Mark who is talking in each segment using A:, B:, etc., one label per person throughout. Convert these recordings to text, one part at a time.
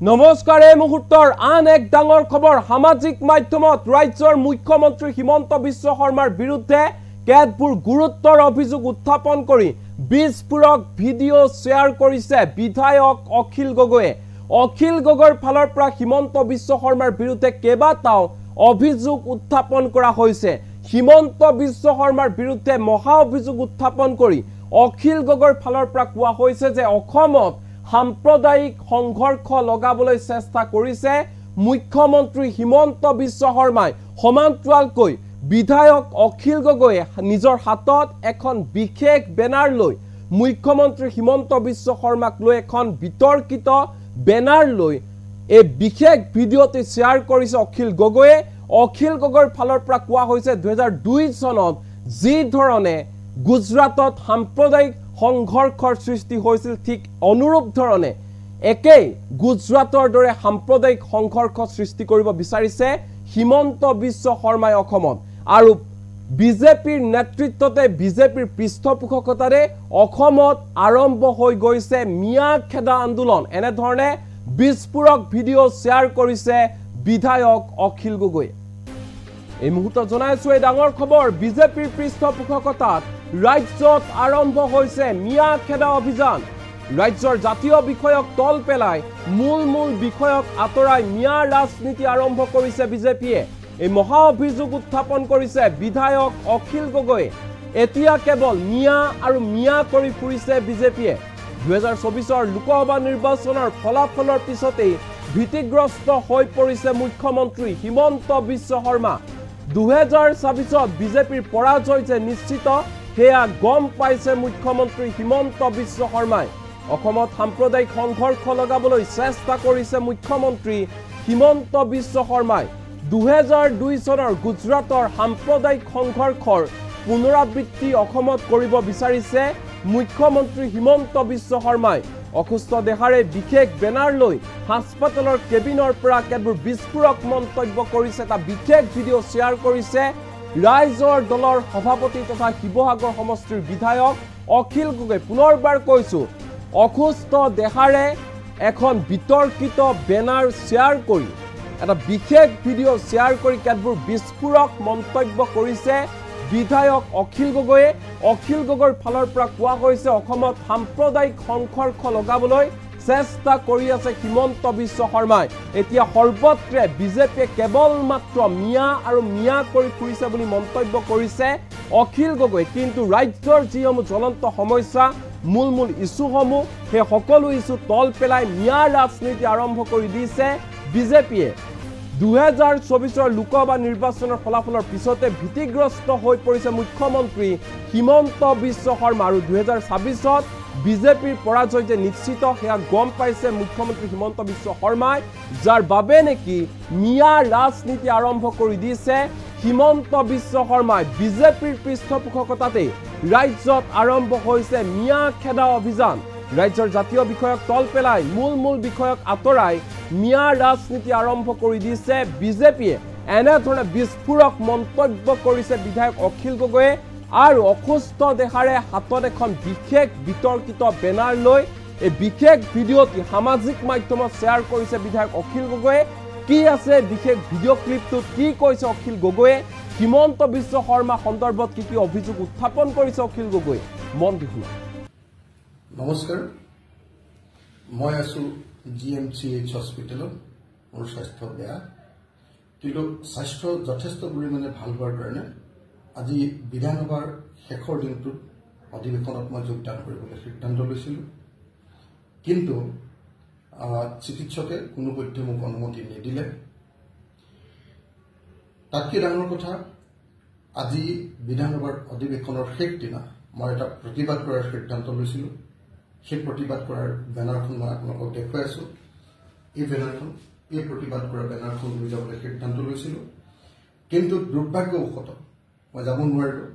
A: নমস্কাৰ এই মুহূৰ্তৰ আন এক ডাঙৰ খবৰ সামাজিক মাধ্যমত ৰাজ্যৰ মুখ্যমন্ত্ৰী হিমন্ত বিশ্ব শৰ্মাৰ বিৰুদ্ধে কেতবোৰ গুৰুত্বৰ অভিযোগ উত্থাপন কৰি বিস্ফোৰক ভিডিঅ' শ্বেয়াৰ কৰিছে বিধায়ক অখিল গগৈয়ে অখিল গগৈৰ ফালৰ পৰা হিমন্ত বিশ্ব শৰ্মাৰ বিৰুদ্ধে কেইবাটাও অভিযোগ উত্থাপন কৰা হৈছে হিমন্ত বিশ্ব শৰ্মাৰ বিৰুদ্ধে মহা অভিযোগ উত্থাপন কৰি অখিল গগৈৰ ফালৰ পৰা কোৱা হৈছে যে অসমত সাম্প্ৰদায়িক সংঘৰ্ষ লগাবলৈ চেষ্টা কৰিছে মুখ্যমন্ত্ৰী হিমন্ত বিশ্ব শৰ্মাই সমান্তৰালকৈ বিধায়ক অখিল গগৈয়ে নিজৰ হাতত এখন বিশেষ বেনাৰ লৈ মুখ্যমন্ত্ৰী হিমন্ত বিশ্ব শৰ্মাক লৈ এখন বিতৰ্কিত বেনাৰ লৈ এই বিশেষ ভিডিঅ'টি শ্বেয়াৰ কৰিছে অখিল গগৈৰ ফালৰ পৰা কোৱা হৈছে 2002 চনত যি ধৰণে গুজৰাটত সাম্প্ৰদায়িক সংঘৰ্ষৰ সৃষ্টি হৈছিল ঠিক অনুৰূপ ধৰণে একেই গুজৰাটৰ দৰে সাম্প্ৰদায়িক সংঘৰ্ষ সৃষ্টি কৰিব বিচাৰিছে হিমন্ত বিশ্ব শৰ্মাই অসমত আৰু বিজেপিৰ নেতৃত্বতে বিজেপিৰ পৃষ্ঠপোষকতাৰে অসমত আৰম্ভ হৈ গৈছে মিয়া খেদা আন্দোলন এনে ধৰণে বিস্ফোৰক ভিডিঅ' শ্বেয়াৰ কৰিছে বিধায়ক অখিল গগৈ এই মুহূৰ্তত জনাইছো এই ডাঙৰ খবৰ বিজেপিৰ পৃষ্ঠপোষকতাত ৰাজ্যত আৰম্ভ হৈছে মিয়া খেদা অভিযান ৰাজ্যৰ জাতীয় বিষয়ক তল পেলাই মূল বিষয়ক আতৰাই মিয়া ৰাজনীতি আৰম্ভ কৰিছে বিজেপিয়ে এই মহা অভিযোগ উত্থাপন কৰিছে বিধায়ক অখিল গগৈ এতিয়া কেৱল মিয়া আৰু মিয়া কৰি ফুৰিছে বিজেপিয়ে 2024 লোকসভা নিৰ্বাচনৰ ফলাফলৰ পিছতেই ভীতিগ্ৰস্ত হৈ পৰিছে মুখ্যমন্ত্ৰী হিমন্ত বিশ্ব শৰ্মা 2024 বিজেপিৰ পৰাজয় যে নিশ্চিত হেয়া গম পাইছে মুখ্যমন্ত্ৰী হিমন্ত বিশ্ব শৰ্মাই অসমত সাম্প্ৰদায়িক সংঘৰ্ষ লগাবলৈ চেষ্টা কৰিছে মুখ্যমন্ত্ৰী হিমন্ত বিশ্ব শৰ্মাই 2002 চনৰ গুজৰাটৰ সাম্প্ৰদায়িক সংঘৰ্ষৰ পুনৰাবৃত্তি অসমত কৰিব বিচাৰিছে মুখ্যমন্ত্ৰী হিমন্ত বিশ্ব শৰ্মাই অসুস্থ দেহাৰে বিশেষ বেনাৰ লৈ হাস্পতালৰ কেবিনৰ পৰা কেতবোৰ বিস্ফোৰক মন্তব্য কৰিছে এটা বিশেষ ভিডিঅ' শ্বেয়াৰ কৰিছে ৰাইজৰ দলৰ সভাপতি তথা শিৱসাগৰ সমষ্টিৰ বিধায়ক অখিল গগৈ পুনৰবাৰ কৈছো অসুস্থ দেহাৰে এখন বিতৰ্কিত বেনাৰ শ্বেয়াৰ কৰি এটা বিশেষ ভিডিঅ' শ্বেয়াৰ কৰি কেতবোৰ বিস্ফোৰক মন্তব্য কৰিছে বিধায়ক অখিল গগৈৰ ফালৰ পৰা কোৱা হৈছে অসমত সাম্প্ৰদায়িক সংঘৰ্ষ লগাবলৈ চেষ্টা কৰি আছে হিমন্ত বিশ্ব শৰ্মাই এতিয়া সৰ্বত্ৰে বিজেপিয়ে কেৱল মাত্ৰ মিয়া আৰু মিয়া কৰি ফুৰিছে বুলি মন্তব্য কৰিছে অখিল গগৈ কিন্তু ৰাজ্যৰ যিসমূহ জ্বলন্ত সমস্যা মূল ইছ্যুসমূহ সেই সকলো ইছ্যু তল পেলাই মিয়া ৰাজনীতি আৰম্ভ কৰি দিছে বিজেপিয়ে 2024 লোকসভা নিৰ্বাচনৰ ফলাফলৰ পিছতে ভীতিগ্ৰস্ত হৈ পৰিছে মুখ্যমন্ত্ৰী হিমন্ত বিশ্ব শৰ্মা আৰু 2026ত বিজেপিৰ পৰাজয় যে নিশ্চিত হেয়া গম পাইছে মুখ্যমন্ত্ৰী হিমন্ত বিশ্ব শৰ্মাই যাৰ বাবে নেকি মিয়া ৰাজনীতি আৰম্ভ কৰি দিছে হিমন্ত বিশ্ব শৰ্মাই বিজেপিৰ পৃষ্ঠপোষকতাতে ৰাজ্যত আৰম্ভ হৈছে মিয়া খেদা অভিযান ৰাজ্যৰ জাতীয় বিষয়ক তল পেলাই মূল বিষয়ক আতৰাই মিয়া ৰাজনীতি আৰম্ভ কৰি দিছে বিজেপিয়ে এনে ধৰণে বিস্ফোৰক মন্তব্য কৰিছে বিধায়ক অখিল গগৈয়ে আৰু অসুস্থ দেহাৰে হাতত এখন বিশেষ বিতৰ্কিত বেনাৰ লৈ এই বিশেষ ভিডিঅ'টি সামাজিক মাধ্যমত শ্বেয়াৰ কৰিছে বিধায়ক অখিল গগৈয়ে কি আছে বিশেষ ভিডিঅ' ক্লিপটোত কি কৈছে অখিল গগৈয়ে হিমন্ত বিশ্ব শৰ্মা সন্দৰ্ভত কি অভিযোগ উত্থাপন কৰিছে অখিল গগৈয়ে মন দি শুনা
B: নমস্কাৰ মই আছো GMCH হস্পিটেলত মোৰ স্বাস্থ্য বেয়া কিন্তু স্বাস্থ্য যথেষ্ট পৰিমাণে ভাল হোৱাৰ কাৰণে আজি বিধানসভাৰ শেষৰ দিনটোত অধিৱেশনত মই যোগদান কৰিবলৈ সিদ্ধান্ত লৈছিলোঁ কিন্তু চিকিৎসকে কোনোপধ্যে মোক অনুমতি নিদিলে তাতকৈ ডাঙৰ কথা আজি বিধানসভাৰ অধিৱেশনৰ শেষ দিনা মই এটা প্ৰতিবাদ কৰাৰ সিদ্ধান্ত লৈছিলোঁ সেই প্ৰতিবাদ কৰাৰ বেনাৰখন মই আপোনালোকক দেখুৱাই আছো এই প্ৰতিবাদ কৰাৰ বেনাৰখন লৈ যাবলৈ সিদ্ধান্ত লৈছিলোঁ কিন্তু দুৰ্ভাগ্যবশতঃ মই যাব নোৱাৰিলোঁ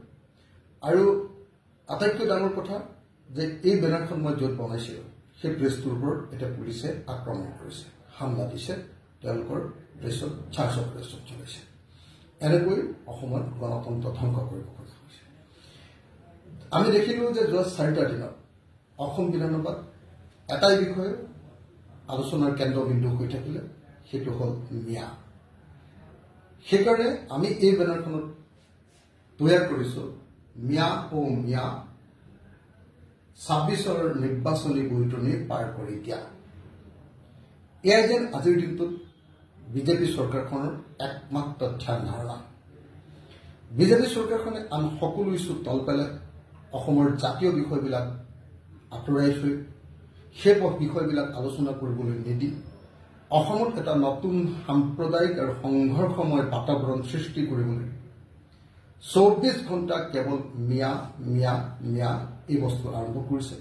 B: আৰু আটাইতকৈ ডাঙৰ কথা যে এই বেনাৰখন মই য'ত বনাইছিলোঁ সেই প্ৰেছটোৰ ওপৰত এতিয়া পুলিচে আক্ৰমণ কৰিছে হামলা দিছে তেওঁলোকৰ প্ৰেছত চাৰ্জ অপাৰেশ্যন চলাইছে এনেকৈ অসমত গণতন্ত্ৰ ধ্বংস কৰিব খোজা হৈছে আমি দেখিলোঁ যে যোৱা 4টা দিনত অসম বিধানসভাত এটাই বিষয়ে আলোচনাৰ কেন্দ্ৰবিন্দু হৈ থাকিলে সেইটো হ'ল মিয়া। সেইকাৰণে আমি এই বেনাৰখনত তৈয়াৰ কৰিছোঁ মিয়া ও মিয়া 26ৰ নিৰ্বাচনী বৈতৰণি পাৰ কৰি দিয়া। এয়াই যেন আজিৰ দিনটোত বিজেপি চৰকাৰখনৰ একমাত্ৰ ধ্যান ধাৰণা। বিজেপি চৰকাৰখনে আন সকলো ইছ্যু তল পেলাই অসমৰ জাতীয় বিষয়বিলাক আঁতৰাই থৈ সেই বিষয়বিলাক আলোচনা কৰিবলৈ নিদি অসমত এটা নতুন সাম্প্ৰদায়িক আৰু সংঘৰ্ষময় বাতাবৰণ সৃষ্টি কৰিবলৈ 24 ঘণ্টা কেৱল মিয়া মিয়া মিয়া এই বস্তু আৰম্ভ কৰিছে।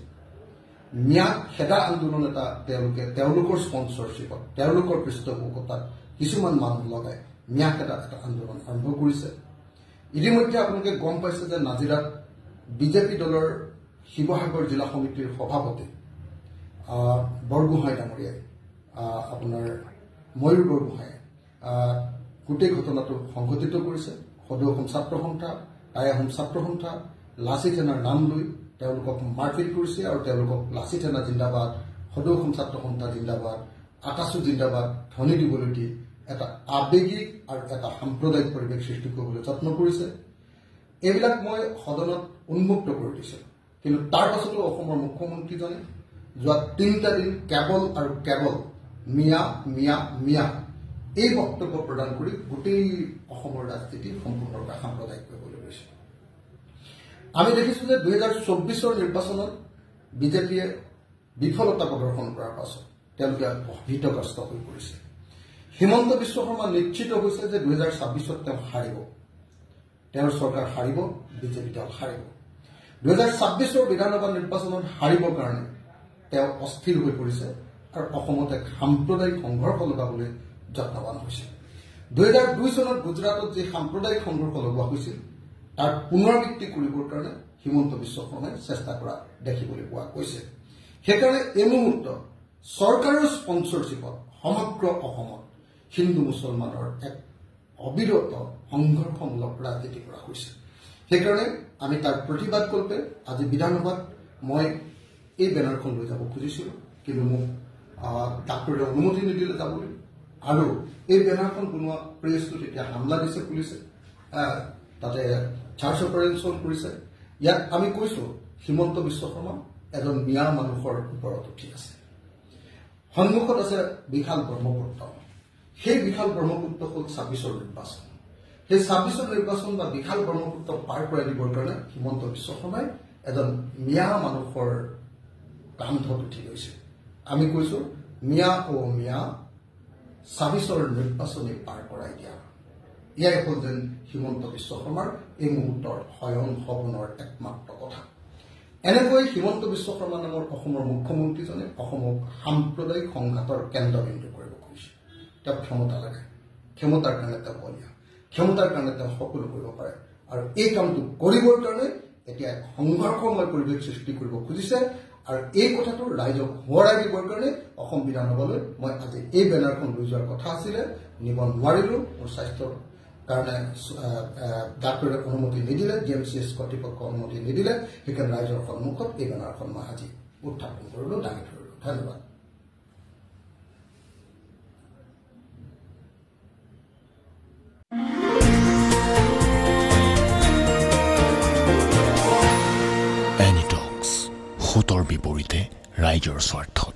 B: মিয়া খেদা আন্দোলন এটা তেওঁলোকৰ স্পন্সৰশ্বিপত তেওঁলোকৰ পৃষ্ঠপোষকতাত কিছুমান মানুহ লগাই মিয়া খেদা এটা আন্দোলন আৰম্ভ কৰিছে। ইতিমধ্যে আপোনালোকে গম পাইছে যে নাজিৰাত বিজেপি দলৰ শিৱসাগৰ জিলা সমিতিৰ সভাপতি বৰগোহাঁই ডাঙৰীয়াই আপোনাৰ ময়ূৰ বৰগোহাঁয়ে গোটেই ঘটনাটো সংঘটিত কৰিছে। সদৌ অসম ছাত্ৰ সন্থা, টাই আহোম ছাত্ৰ সন্থা, লাচি থানাৰ নাম লৈ তেওঁলোকক মাৰপিট কৰিছে আৰু তেওঁলোকক লাচি থানা জিন্দাবাদ, সদৌ অসম ছাত্ৰ সন্থা জিন্দাবাদ, আকাশো জিন্দাবাদ ধ্বনি দিবলৈ দি এটা আৱেগিক আৰু এটা সাম্প্ৰদায়িক পৰিৱেশ সৃষ্টি কৰিবলৈ যত্ন কৰিছে। এইবিলাক মই সদনত উন্মুক্ত কৰি দিছোঁ। কিন্তু তাৰ পাছতো অসমৰ মুখ্যমন্ত্ৰীজনে যোৱা 3টা দিন কেৱল আৰু কেৱল মিয়া মিয়া মিয়া এই বক্তব্য প্ৰদান কৰি গোটেই অসমৰ ৰাজনীতি সম্পূৰ্ণৰূপে সাম্প্ৰদায়িক কৰিবলৈ লৈছে। আমি দেখিছোঁ যে 2024ৰ নিৰ্বাচনত বিজেপিয়ে বিফলতা প্ৰদৰ্শন কৰাৰ পাছত তেওঁলোকে ভীতগ্ৰস্ত হৈ পৰিছে। হিমন্ত বিশ্ব শৰ্মা নিশ্চিত হৈছে যে 2026ত তেওঁ হাৰিব, তেওঁৰ চৰকাৰ হাৰিব, বিজেপি দল হাৰিব। 2026ৰ বিধানসভা নিৰ্বাচনত হাৰিবৰ কাৰণে তেওঁ অস্থিৰ হৈ পৰিছে আৰু অসমত এক সাম্প্ৰদায়িক সংঘৰ্ষ লগাবলৈ যত্নৱান হৈছে। 2002 চনত গুজৰাটত যি সাম্প্ৰদায়িক সংঘৰ্ষ লগোৱা হৈছিল তাৰ পুনৰাবৃত্তি কৰিবৰ কাৰণে হিমন্ত বিশ্ব শৰ্মাই চেষ্টা কৰা দেখিবলৈ পোৱা গৈছে। সেইকাৰণে এই মুহূৰ্তত চৰকাৰৰ স্পন্সৰশ্বিপত সমগ্ৰ অসমত হিন্দু মুছলমানৰ এক অবিৰত সংঘৰ্ষমূলক ৰাজনীতি কৰা হৈছে। সেইকাৰণে আমি তাৰ প্ৰতিবাদ কল্পে আজি বিধানসভাত মই এই বেনাৰখন লৈ যাব খুজিছিলোঁ, কিন্তু মোক ডাক্তৰে অনুমতি নিদিলে যাবলৈ। আৰু এই বেনাৰখন বনোৱা প্ৰেছটোত এতিয়া হামলা দিছে পুলিচে, তাতে চাৰ্জ অপাৰেশ্যন কৰিছে। ইয়াত আমি কৈছোঁ হিমন্ত বিশ্ব শৰ্মা এজন মিয়া মানুহৰ ওপৰত উঠি আছে। সন্মুখত আছে বিশাল ব্ৰহ্মপুত্ৰ। সেই বিশাল ব্ৰহ্মপুত্ৰ হ'ল 26ৰ নিৰ্বাচন। সেই 26ৰ নিৰ্বাচন বা বিশাল ব্ৰহ্মপুত্ৰ পাৰ কৰাই দিবৰ কাৰণে হিমন্ত বিশ্ব শৰ্মাই এজন মিয়া মানুহৰ কান্ধত উঠি গৈছে। আমি কৈছোঁ মিয়া ও মিয়া 26ৰ নিৰ্বাচনী পাৰ কৰাই দিয়া। এয়াই হ'ল যেন হিমন্ত বিশ্ব শৰ্মাৰ এই মুহূৰ্তৰ শয়ন সপোনৰ একমাত্ৰ কথা। এনেকৈ হিমন্ত বিশ্ব শৰ্মা নামৰ অসমৰ মুখ্যমন্ত্ৰীজনে অসমক সাম্প্ৰদায়িক সংঘাতৰ কেন্দ্ৰবিন্দু কৰিব খুজিছে। তেওঁ ক্ষমতা লাগে, ক্ষমতাৰ কাৰণে তেওঁ বলীয়া, ক্ষমতাৰ কাৰণে তেওঁ সকলো কৰিব পাৰে। আৰু এই কামটো কৰিবৰ কাৰণে এতিয়া এক সংঘৰ্ষময় পৰিৱেশ সৃষ্টি কৰিব খুজিছে। আৰু এই কথাটো ৰাইজক সোঁৱৰাই দিবৰ কাৰণে অসম বিধানসভালৈ মই আজি এই বেনাৰখন লৈ যোৱাৰ কথা আছিলে, নিব নোৱাৰিলোঁ। মোৰ স্বাস্থ্যৰ কাৰণে ডাক্তৰে অনুমতি নিদিলে, DMCS কৰ্তৃপক্ষ অনুমতি নিদিলে। সেইকাৰণে ৰাইজৰ সন্মুখত এই বেনাৰখন মই আজি উত্থাপন কৰিলোঁ, দাঙি ধৰিলোঁ। ধন্যবাদ।
C: সোঁতৰ বিপৰীতে ৰাইজৰ স্বাৰ্থত।